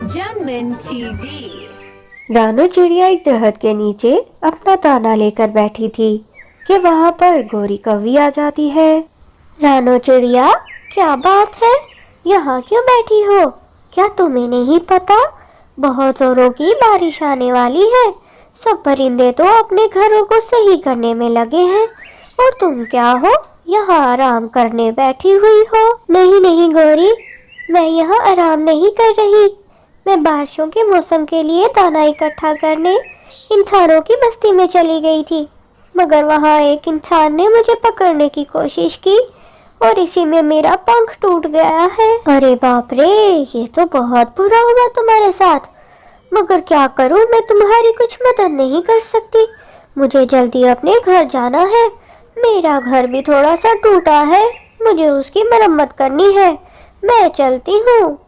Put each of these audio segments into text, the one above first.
जनमन TV. Ranu चिड़िया एक दरख्त के नीचे अपना दाना लेकर बैठी थी कि वहाँ पर गोरी कौवी आ जाती है। रानू चिड़िया, क्या बात है, यहाँ क्यों बैठी हो? क्या तुम्हें नहीं पता बहुत जोरों की बारिश आने वाली है? सब परिंदे तो अपने घरों को सही करने में लगे हैं और तुम क्या हो, यहाँ आराम करने बैठी हुई हो? नहीं नहीं गोरी, मैं यहाँ आराम नहीं कर रही। मैं बारिशों के मौसम के लिए दाना इकट्ठा करने इंसानों की बस्ती में चली गई थी, मगर वहाँ एक इंसान ने मुझे पकड़ने की कोशिश की और इसी में मेरा पंख टूट गया है। अरे बाप रे, ये तो बहुत बुरा हुआ तुम्हारे साथ। मगर क्या करूँ, मैं तुम्हारी कुछ मदद नहीं कर सकती। मुझे जल्दी अपने घर जाना है। मेरा घर भी थोड़ा सा टूटा है, मुझे उसकी मरम्मत करनी है। मैं चलती हूँ।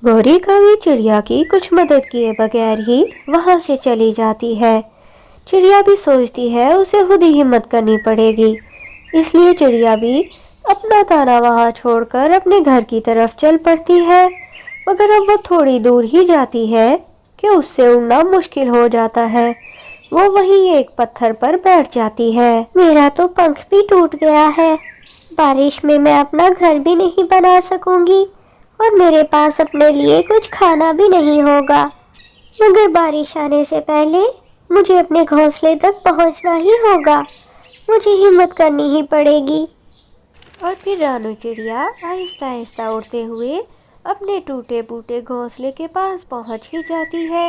गोरी कौवी चिड़िया की कुछ मदद किए बगैर ही वहाँ से चली जाती है। चिड़िया भी सोचती है उसे खुद ही हिम्मत करनी पड़ेगी, इसलिए चिड़िया भी अपना दाना वहाँ छोड़कर अपने घर की तरफ चल पड़ती है। मगर अब वो थोड़ी दूर ही जाती है कि उससे उड़ना मुश्किल हो जाता है। वो वहीं एक पत्थर पर बैठ जाती है। मेरा तो पंख भी टूट गया है, बारिश में मैं अपना घर भी नहीं बना सकूंगी और मेरे पास अपने लिए कुछ खाना भी नहीं होगा। मगर बारिश आने से पहले मुझे अपने घोंसले तक पहुंचना ही होगा। मुझे हिम्मत करनी ही पड़ेगी। और फिर रानू चिड़िया आहिस्ता आहिस्ता उड़ते हुए अपने टूटे फूटे घोंसले के पास पहुंच ही जाती है।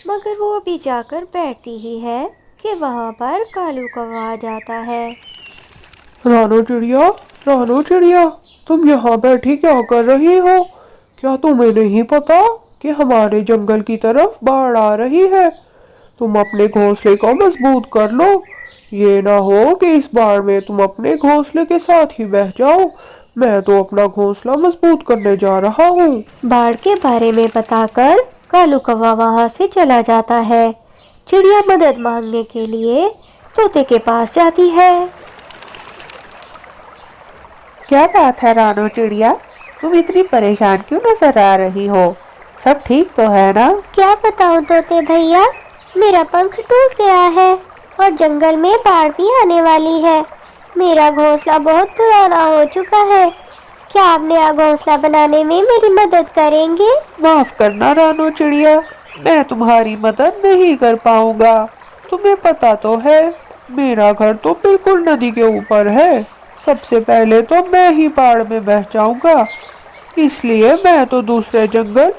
मगर वो अभी जाकर बैठती ही है कि वहां पर कालू कौवा आ जाता है। रानू चिड़िया, रानू चिड़िया, तुम यहाँ बैठी क्या कर रही हो? क्या तुम्हें नहीं पता कि हमारे जंगल की तरफ बाढ़ आ रही है? तुम अपने घोंसले को मजबूत कर लो। ये ना हो कि इस बाढ़ में तुम अपने घोंसले के साथ ही बह जाओ। मैं तो अपना घोंसला मजबूत करने जा रहा हूँ। बाढ़ के बारे में बताकर कालू कौवा वहां से चला जाता है। चिड़िया मदद मांगने के लिए तोते के पास जाती है। क्या बात है रानू चिड़िया, तुम इतनी परेशान क्यों नजर आ रही हो? सब ठीक तो है ना? क्या बताऊं तोते भैया, मेरा पंख टूट गया है और जंगल में बाढ़ भी आने वाली है। मेरा घोंसला बहुत पुराना हो चुका है। क्या आप नया घोंसला बनाने में मेरी मदद करेंगे? माफ करना रानू चिड़िया, मैं तुम्हारी मदद नहीं कर पाऊंगा। तुम्हें पता तो है, मेरा घर तो बिल्कुल नदी के ऊपर है। सबसे पहले तो मैं ही बाढ़ में बह जाऊंगा, इसलिए मैं तो दूसरे जंगल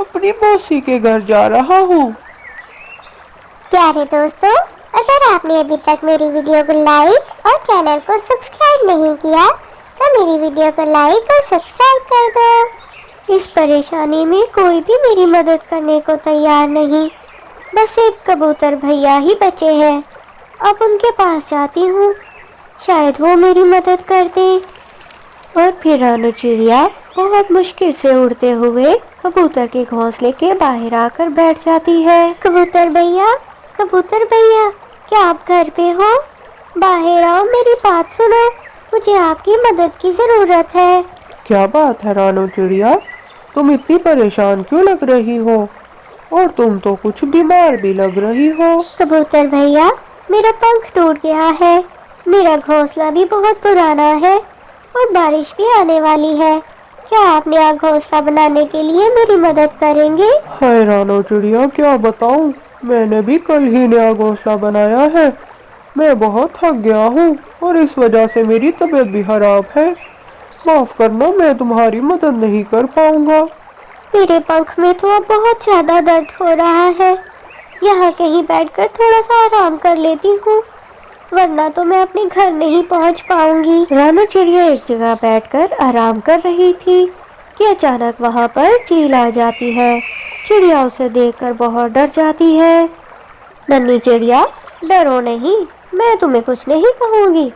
अपनी मौसी के घर जा रहा हूँ। प्यारे दोस्तों, अगर आपने अभी तक मेरी वीडियो को लाइक और चैनल को सब्सक्राइब नहीं किया तो मेरी वीडियो को लाइक और सब्सक्राइब कर दो। इस परेशानी में कोई भी मेरी मदद करने को तैयार नहीं, बस एक कबूतर भैया ही बचे हैं। अब उनके पास जाती हूँ, शायद वो मेरी मदद कर दे। और फिर रानू चिड़िया बहुत मुश्किल से उड़ते हुए कबूतर के घोंसले के बाहर आकर बैठ जाती है। कबूतर भैया, कबूतर भैया, क्या आप घर पे हो? बाहर आओ, मेरी बात सुनो, मुझे आपकी मदद की जरूरत है। क्या बात है रानू चिड़िया, तुम इतनी परेशान क्यों लग रही हो? और तुम तो कुछ बीमार भी लग रही हो। कबूतर भैया, मेरा पंख टूट गया है, मेरा घोंसला भी बहुत पुराना है और बारिश भी आने वाली है। क्या आप नया घोंसला बनाने के लिए मेरी मदद करेंगे? हाय रानू चिड़िया, क्या बताऊं, मैंने भी कल ही नया घोंसला बनाया है। मैं बहुत थक गया हूँ और इस वजह से मेरी तबीयत भी खराब है। माफ करना, मैं तुम्हारी मदद नहीं कर पाऊंगा। मेरे पंख में तो अब बहुत ज्यादा दर्द हो रहा है। यहाँ कहीं बैठकर थोड़ा सा आराम कर लेती हूँ, वरना तो मैं अपने घर नहीं पहुँच पाऊंगी। रानू चिड़िया एक जगह बैठकर आराम कर रही थी कि अचानक वहाँ पर चील आ जाती है। चिड़िया उसे देखकर बहुत डर जाती है। नन्ही चिड़िया, डरो नहीं, मैं तुम्हें कुछ नहीं कहूँगी,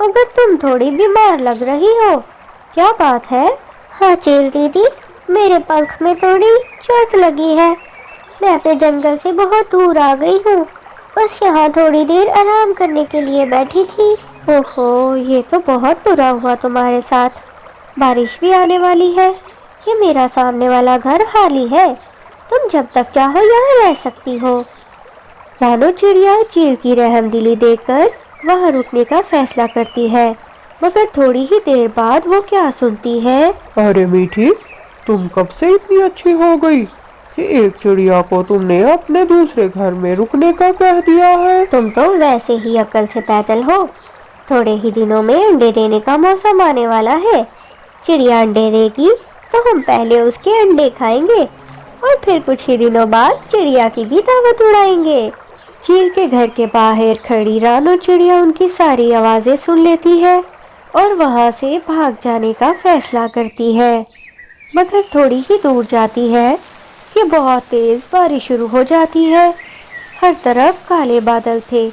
मगर तुम थोड़ी बीमार लग रही हो। क्या बात है? हाँ चील दीदी, मेरे पंख में थोड़ी चोट लगी है। मैं अपने जंगल से बहुत दूर आ गई हूँ, बस यहाँ थोड़ी देर आराम करने के लिए बैठी थी। ओहो, ये तो बहुत बुरा हुआ तुम्हारे साथ। बारिश भी आने वाली है। ये मेरा सामने वाला घर खाली है, तुम जब तक चाहो यहाँ रह सकती हो। रानो चिड़िया चील की रहमदिली देखकर वहाँ रुकने का फैसला करती है, मगर थोड़ी ही देर बाद वो क्या सुनती है। अरे मीठी, तुम कब से इतनी अच्छी हो गई कि एक चिड़िया को तुमने अपने दूसरे घर में रुकने का कह दिया है। तुम तो वैसे ही अक्ल से पैदल हो। थोड़े ही दिनों में अंडे देने का मौसम आने वाला है। चिड़िया अंडे देगी तो हम पहले उसके अंडे खाएंगे और फिर कुछ ही दिनों बाद चिड़िया की भी दावत उड़ाएंगे। चील के घर के बाहर खड़ी रानो चिड़िया उनकी सारी आवाज़ें सुन लेती है और वहाँ से भाग जाने का फैसला करती है, मगर थोड़ी ही दूर जाती है कि बहुत तेज़ बारिश शुरू हो जाती है। हर तरफ काले बादल थे।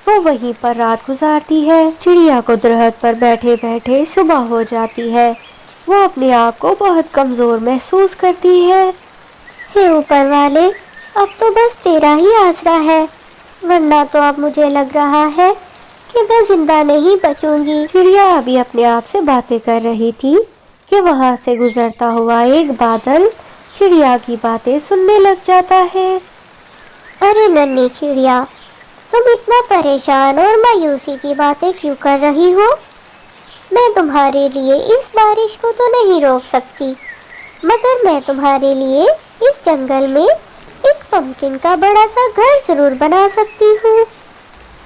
वो वहीं पर रात गुजारती है। चिड़िया को दरख्त पर बैठे बैठे सुबह हो जाती है। वो अपने आप को बहुत कमज़ोर महसूस करती है। हे ऊपर वाले, अब तो बस तेरा ही आसरा है, वरना तो अब मुझे लग रहा है कि मैं जिंदा नहीं बचूंगी। चिड़िया अभी अपने आप से बातें कर रही थी कि वहाँ से गुजरता हुआ एक बादल चिड़िया की बातें सुनने लग जाता है। अरे नन्ही चिड़िया, तुम इतना परेशान और मायूसी की बातें क्यों कर रही हो? मैं तुम्हारे लिए इस बारिश को तो नहीं रोक सकती, मगर मैं तुम्हारे लिए इस जंगल में एक पंपकिन का बड़ा सा घर जरूर बना सकती हूँ।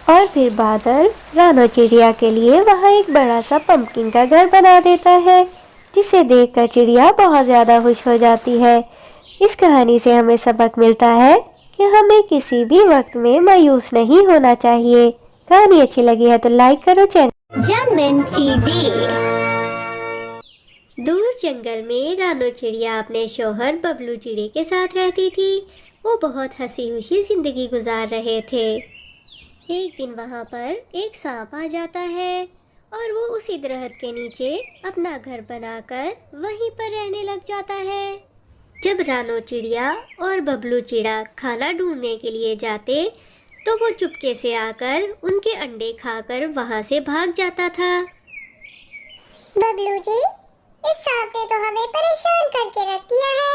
और फिर बादल रानो चिड़िया के लिए वहाँ एक बड़ा सा पंपकिन का घर बना देता है, जिसे देखकर चिड़िया बहुत ज़्यादा खुश हो जाती है। इस कहानी से हमें सबक मिलता है कि हमें किसी भी वक्त में मायूस नहीं होना चाहिए। कहानी अच्छी लगी है तो लाइक करो चैनल जंगल टीवी। दूर जंगल में रानो चिड़िया अपने शौहर बबलू चिड़ी के साथ रहती थी। वो बहुत हंसी खुशी जिंदगी गुजार रहे थे। एक दिन वहाँ पर एक सांप आ जाता है और वो उसी दरख्त के नीचे अपना घर बनाकर वहीं पर रहने लग जाता है। जब रानो चिड़िया और बबलू चिड़ा खाना ढूंढने के लिए जाते तो वो चुपके से आकर उनके अंडे खाकर वहाँ से भाग जाता था। बबलू जी, इस सांप ने तो हमें परेशान करके रख दिया है।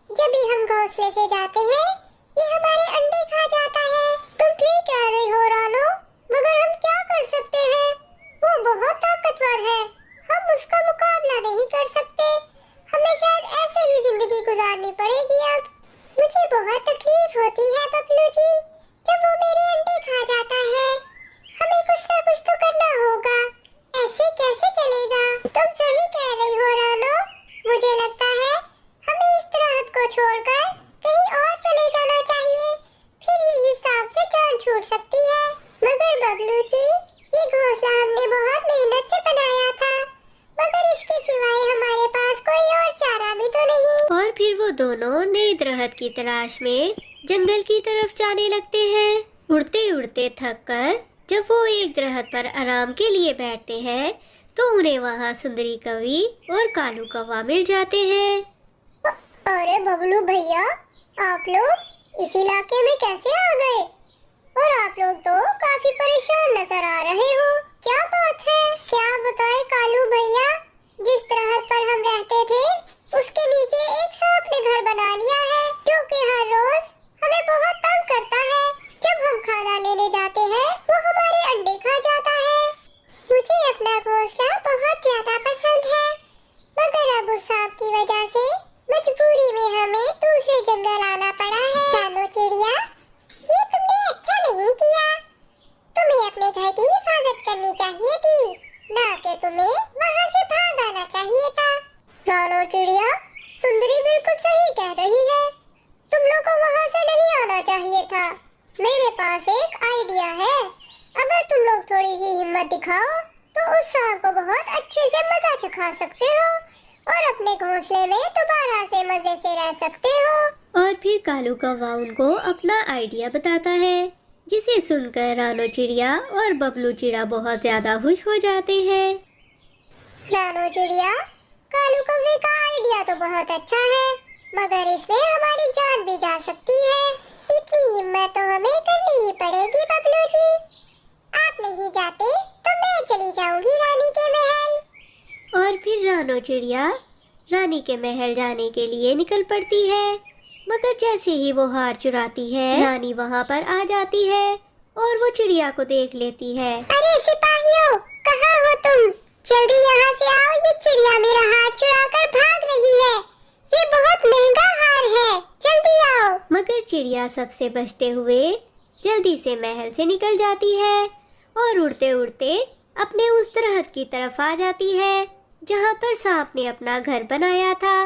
जब भी हम घोंसले से जाते हैं ये हमारे अंडे खा जाता है। तुम ठीक कह रही हो रानो, मगर हम क्या कर सकते हैं? वो बहुत ताकतवर है, हम उसका मुकाबला नहीं कर सकते। हमें शायद ऐसे ही जिंदगी गुजारनी पड़ेगी। अब मुझे बहुत तकलीफ होती है बबलू जी, जब वो मेरे अंडे खा जाता है। हमें कुछ ना कुछ तो करना होगा, ऐसे कैसे चलेगा? तुम सही कह रही हो रानो, मुझे लगता है हमें इस दरख्त को छोड़कर कहीं और चले जाना चाहिए, फिर ही इस सांप से जान छूट सकती है। मगर बबलू जी, ये घोंसला हमने बहुत मेहनत से बनाया था, मगर इसके सिवाय हमारे पास कोई और चारा भी तो नहीं। और फिर वो दोनों नए दरख्त की तलाश में जंगल की तरफ जाने लगते हैं। उड़ते उड़ते थक कर जब वो एक दरख्त पर आराम के लिए बैठते हैं तो उन्हें वहाँ सुंदरी कवि और कालू कौवा मिल जाते हैं। अरे बबलू भैया, आप लोग इस इलाके में कैसे आ गए? और आप लोग तो काफी परेशान नजर आ रहे हो, क्या बात है? क्या बताएं कालू भैया, जिस दरख्त पर हम रहते थे उसके नीचे एक सांप ने घर बना लिया है, जो कि हर रोज हमें बहुत तंग करता है। जब हम खाना लेने जाते हैं वो हमारे अंडे खा जाता है। मुझे अपना घोंसला बहुत ज्यादा पसंद है, मगर अब उस सांप की वजह से मजबूरी में हमें दूसरे जंगल आना पड़ा है। रानो चिड़िया, ये तुमने अच्छा नहीं किया। तुम्हें अपने घर की हिफाजत करनी चाहिए थी, ना कि तुम्हें वहाँ से भाग आना चाहिए था। रानो चिड़िया, सुंदरी बिल्कुल सही कह रही है, तुम लोग को वहाँ से नहीं आना चाहिए था। मेरे पास एक आइडिया है, अगर तुम लोग थोड़ी सी हिम्मत दिखाओ तो उस सांप को बहुत अच्छे से मजा चखा सकते हो और अपने घोंसले में दोबारा से मजे से रह सकते हो। और फिर कालू कौवा उनको अपना आइडिया बताता है, जिसे सुनकर रानो चिड़िया और बबलू चिड़ा बहुत ज्यादा खुश हो जाते हैं। रानो चिड़िया, कालू कौवे का आइडिया तो बहुत अच्छा है, मगर इसमें हमारी जान भी जा सकती है। इतनी हिम्मत तो हमें करनी ही पड़ेगी बबलू जी। आप नहीं जाते तो मैं चली जाऊंगी रानी के महल। और फिर रानो चिड़िया रानी के महल जाने के लिए निकल पड़ती है। मगर जैसे ही वो हार चुराती है, रानी वहाँ पर आ जाती है और वो चिड़िया को देख लेती है। अरे सिपाहियों, कहाँ हो तुम? जल्दी यहाँ से आओ, ये चिड़िया मेरा हार चुराकर भाग रही है। ये बहुत महंगा हार है, जल्दी आओ। मगर चिड़िया सबसे बचते हुए जल्दी से महल से निकल जाती है और उड़ते उड़ते अपने उस दरख्त की तरफ आ जाती है जहाँ पर सांप ने अपना घर बनाया था,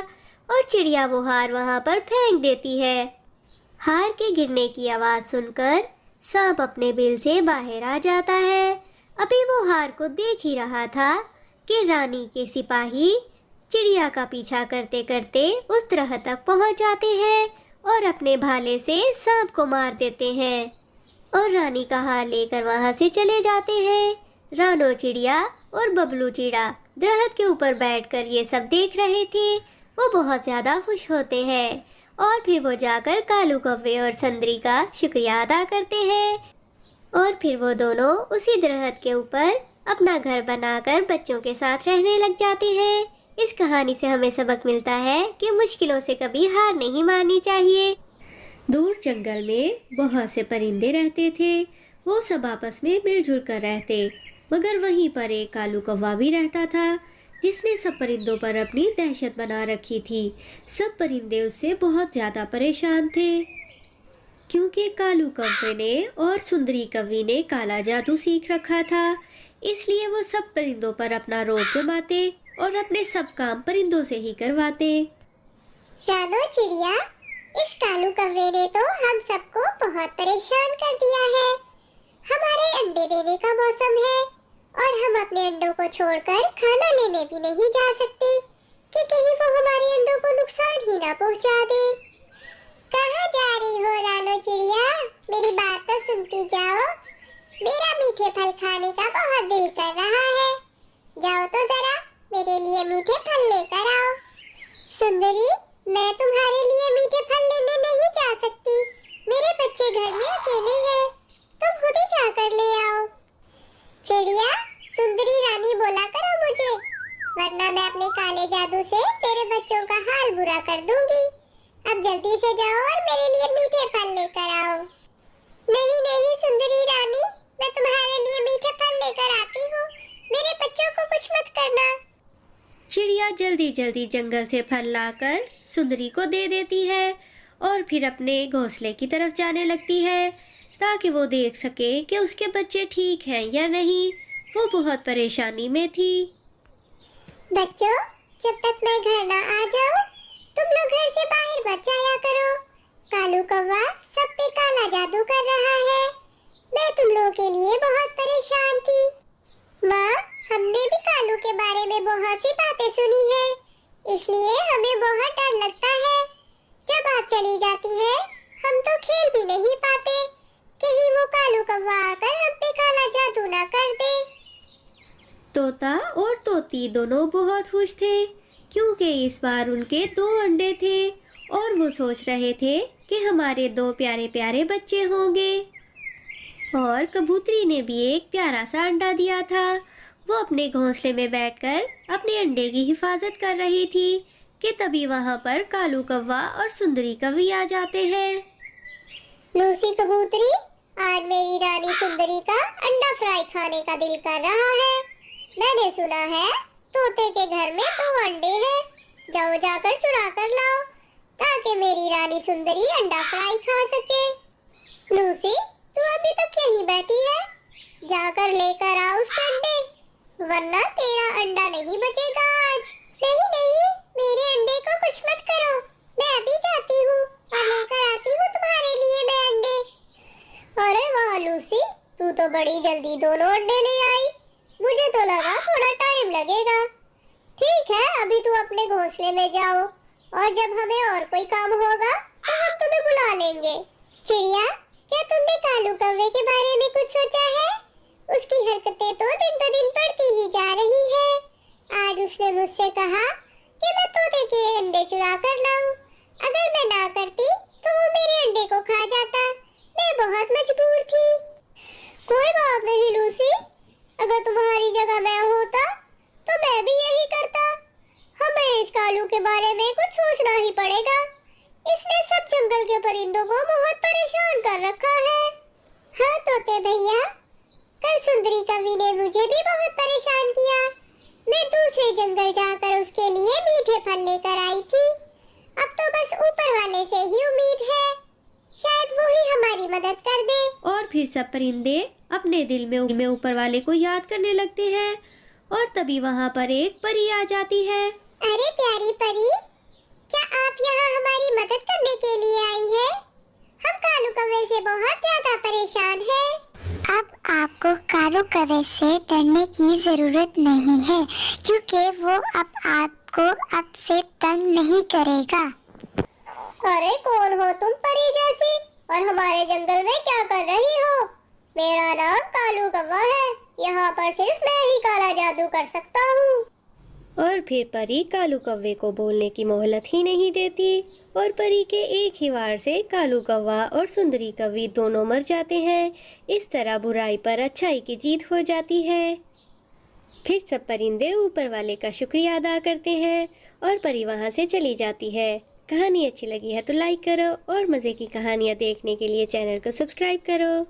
और चिड़िया वो हार वहाँ पर फेंक देती है। हार के गिरने की आवाज़ सुनकर सांप अपने बिल से बाहर आ जाता है। अभी वो हार को देख ही रहा था कि रानी के सिपाही चिड़िया का पीछा करते करते उस दरख्त तक पहुँच जाते हैं और अपने भाले से सांप को मार देते हैं और रानी का हार लेकर वहाँ से चले जाते हैं। रानो चिड़िया और बबलू चिड़ा दरख्त के ऊपर बैठकर ये सब देख रहे थे। वो बहुत ज़्यादा खुश होते हैं और फिर वो जाकर कालू कौवे और संदरी का शुक्रिया अदा करते हैं और फिर वो दोनों उसी दरख्त के ऊपर अपना घर बनाकर बच्चों के साथ रहने लग जाते हैं। इस कहानी से हमें सबक मिलता है कि मुश्किलों से कभी हार नहीं माननी चाहिए। दूर जंगल में बहुत से परिंदे रहते थे। वो सब आपस में मिलजुल कर रहते, मगर वहीं पर एक कालू कौवा भी रहता था जिसने सब परिंदों पर अपनी दहशत बना रखी थी। सब परिंदे उससे बहुत ज़्यादा परेशान थे क्योंकि कालू कौवे ने और सुंदरी कौवी ने काला जादू सीख रखा था। इसलिए वो सब परिंदों पर अपना रोब जमाते और अपने सब काम परिंदों से ही करवाते। रानो चिड़िया, इस कालू कौवे ने तो हम सबको बहुत परेशान कर दिया है। हमारे अंडे देने का मौसम है और हम अपने अंडों को छोड़कर खाना लेने भी नहीं जा सकते कि कहीं वो हमारे अंडों को नुकसान ही ना पहुंचा दे। कहाँ जा रही हो रानो चिड़िया? मेरी बात तो सुनती जाओ। मेरा मीठे फल खाने का बहुत दिल कर रहा है। जाओ तो जरा मेरे लिए मीठे फल लेकर आओ। सुंदरी, मैं तुम्हारे लिए मीठे फल लेने नहीं जा सकती। मेरे बच्चे घर में अकेले हैं, तुम खुद ही जाकर ले आओ। चिड़िया, सुंदरी रानी बोला करो मुझे, वरना मैं अपने काले जादू से तेरे बच्चों का हाल बुरा कर दूंगी। अब जल्दी से जाओ और मेरे लिए मीठे फल लेकर आओ। नहीं नहीं सुंदरी रानी, मैं तुम्हारे लिए मीठे फल लेकर आती हूँ। मेरे बच्चों को कुछ मत करना। चिड़िया जल्दी जल्दी जंगल से फल लाकर सुंदरी को दे देती है और फिर अपने घोंसले की तरफ जाने लगती है ताकि वो देख सके कि उसके बच्चे ठीक हैं या नहीं। वो बहुत परेशानी में थी। बच्चों, जब तक मैं घर ना आ जाऊं, तुम लोग घर से बाहर मत जाया करो। कालू कौवा सब पे काला जादू कर रहा है। मैं तुम लोगों के लिए बहुत परेशान थी। माँ, हमने भी कालू के बारे में बहुत सी बातें सुनी है, इसलिए हमें बहुत डर लगता है। जब आप चली जाती है, हम तो खेल भी नहीं पाते। कहीं वो कालू कौवा आकर हम पे काला जादू ना कर दे। तोता और तोती दोनों बहुत खुश थे क्योंकि इस बार उनके 2 अंडे थे और वो सोच रहे थे कि हमारे 2 प्यारे प्यारे बच्चे होंगे। और कबूतरी ने भी एक प्यारा सा अंडा दिया था। वो अपने घोंसले में बैठकर अपने अंडे की हिफाजत कर रही थी कि तभी वहाँ पर कालू कौवा और सुंदरी कौवी आ जाते हैं। लूसी कबूतरी, आज मेरी रानी सुंदरी का अंडा फ्राई खाने का दिल कर रहा है। मैंने सुना है तोते के घर में 2 अंडे हैं। जाओ जाकर चुरा कर लाओ ताकि मेरी रानी सुंदरी अंडा फ्राई खा सके। लूसी, तू अभी तक यहीं बैठी है? जाकर लेकर आ उसके अंडे, वरना तेरा अंडा नहीं बचेगा आज। नहीं नहीं, मेरे अंडे को कुछ मत करो। मैं अभी जाती हूँ और लेकर आती हूँ तुम्हारे लिए मैं अंडे। अरे वाह लूसी, तू तो बड़ी जल्दी दोनों अंडे ले आई। मुझे तो लगा थोड़ा टाइम लगेगा। ठीक है, अभी तू अपने घोंसले में जाओ और जब हमें और कोई काम होगा तो हम तुम्हें बुला लेंगे। चिड़िया, क्या तुमने कालू कौवे के बारे में कुछ सोचा है? उसकी हरकतें तो दिन ब दिन बढ़ती ही जा रही है। आज उसने मुझसे कहा कि मैं तोते के अंडे चुरा कर लाऊं। अगर मैं ना करती तो वो मेरे अंडे को खा जाता। मैं बहुत मजबूर थी। कोई बात नहीं लूसी, अगर तुम्हारी जगह मैं होता तो मैं भी यही करता। हमें इस कालू के बारे में कुछ सोचना ही पड़ेगा। इसने परिंदों को बहुत परेशान कर रखा है। हाँ तोते भैया, कल सुंदरी कवि ने मुझे भी बहुत परेशान किया। मैं दूसरे जंगल जाकर उसके लिए मीठे फल लेकर आई थी। अब तो बस ऊपर वाले से ही उम्मीद है, शायद वो ही हमारी मदद कर दे। और फिर सब परिंदे अपने दिल में ऊपर वाले को याद करने लगते हैं और तभी वहाँ पर एक परी आ जाती है। अरे प्यारी परी, क्या आप यहाँ हमारी मदद करने के लिए आई है? हम कालू कौवे से बहुत ज्यादा परेशान हैं। अब आपको कालू कौवे से डरने की जरूरत नहीं है, क्योंकि वो अब आपको अब से तंग नहीं करेगा। अरे कौन हो तुम परी जैसी, और हमारे जंगल में क्या कर रही हो? मेरा नाम कालू कौवा है। यहाँ पर सिर्फ मैं ही काला जादू कर सकता हूँ। और फिर परी कालू कौवे को बोलने की मोहलत ही नहीं देती और परी के एक ही वार से कालू कौवा और सुंदरी कवि दोनों मर जाते हैं। इस तरह बुराई पर अच्छाई की जीत हो जाती है। फिर सब परिंदे ऊपर वाले का शुक्रिया अदा करते हैं और परी वहाँ से चली जाती है। कहानी अच्छी लगी है तो लाइक करो और मज़े की कहानियाँ देखने के लिए चैनल को सब्सक्राइब करो।